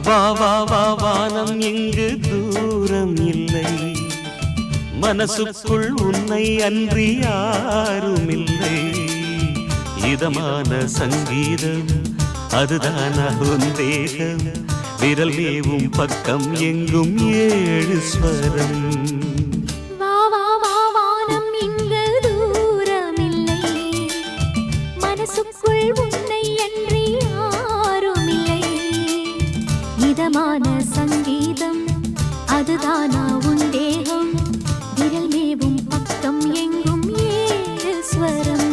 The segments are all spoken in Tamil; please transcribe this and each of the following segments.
வா வா வா வானம் எங்கு தூரம் இல்லை, மனசுக்குள் உன்னை அன்றி யாரும் இல்லை. இதமான சங்கீதம் அதுதான் உன் தேகம், விரல் மேவும் பக்கம் எங்கும் ஏழு ஸ்வரம். இதமான சங்கீதம் அதுதானா உன் தேகம், விரல் மேவும் பக்கம் எங்கும் ஏழு ஸ்வரம்.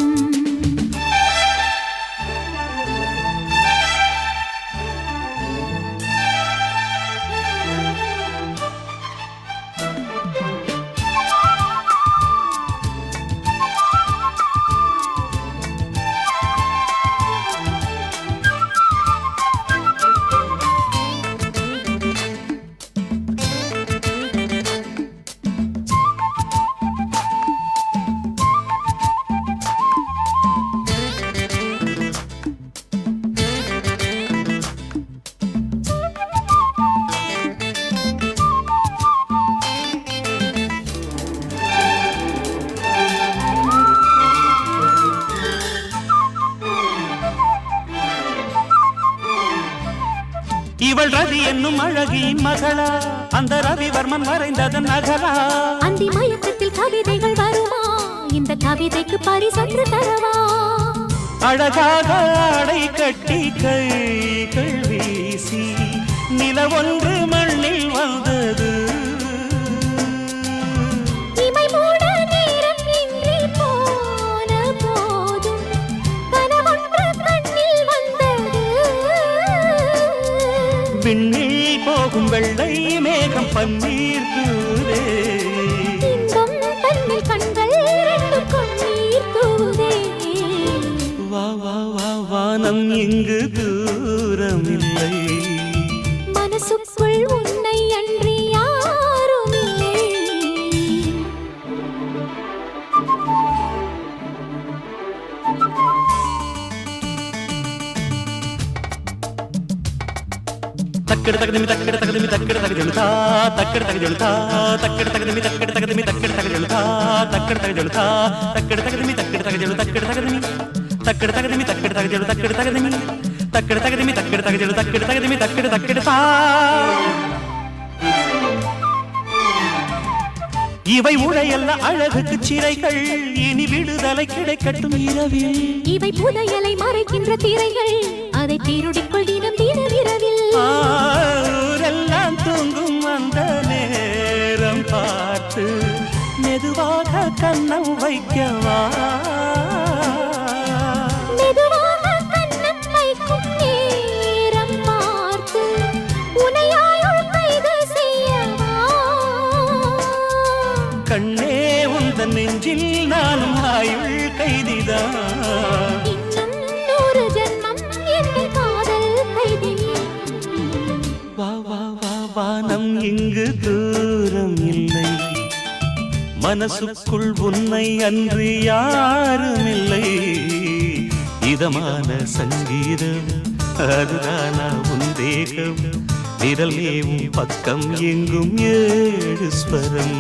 இவள் ரவி என்னும் அழகியின் மகளா, அந்த ரவிவர்மன் வரைந்ததன் நகலா. அந்தி மயக்கத்தில் கவிதைகள் வருமா, இந்த கவிதைக்கு பரிசன்று தரவா. அழகாக ஆடை கட்டி கைகள் வீசி நிலவொன்று மண்ணில் வந்தது. இமை மூட நேரம் இன்றி போன போதும் கனவொன்று கண்ணில் வந்தது. விண்ணில் போகும் வெள்ளை மேகம் பன்னீர் தூதே, இன்பம் தன்னில் கண்கள் ரெண்டு கண்ணீர் தூதே. வா வா வா வானம் எங்கு தூரம் இல்லை, மனசுக்குள் உன்னை அன்றி யாரும் இல்லை. தக்கட தகதமி தக்கட தகதமி தக்கட தகஜலுதா, தக்கட தகஜலுதா, தக்கட தகதமி தக்கட தகதமி தக்கட தகஜலுதா, தக்கட தகஜலுதா, தக்கட தகதமி தக்கட தகஜலு தக்கட தகதமி, தக்கட தகதமி தக்கட தகஜலு தக்கட தகதமி, தக்கட தகதமி தக்கட தகஜலு தக்கட தகதமி தக்கட தக்கடதா. இவை உடையல்ல அழகுக்கு சிறைகள், இனி விடுதலை கிடைக்கட்டும் இரவில். இவை புதையலை மறைக்கின்ற திரைகள், அதை திருடிக்கொள் தினம் தினவிரவில். ஊரெல்லாம் தூங்கும் அந்த நேரம் பார்த்து மெதுவாக கண்ணம் வைக்கவா, மெதுவாக கண்ணம் வைக்கும் நேரம் பார்த்து உனையாயுள் கைது செய்யவா. கண்ணே உந்தன் நெஞ்சில் நானும் ஆயுள் கைதிதான். இன்னும் 100 ஜென்மம் என்னை காதல் கைதியே. வா வா வா வானம் இங்கு தூரம் இல்லை, மனசுக்குள் உன்னை அன்று யாரும் இல்லை. இதமான சங்கீதம் அதுதானா உன் தேகம், விரல் மேவும் பக்கம் எங்கும் ஏழு ஸ்வரம்.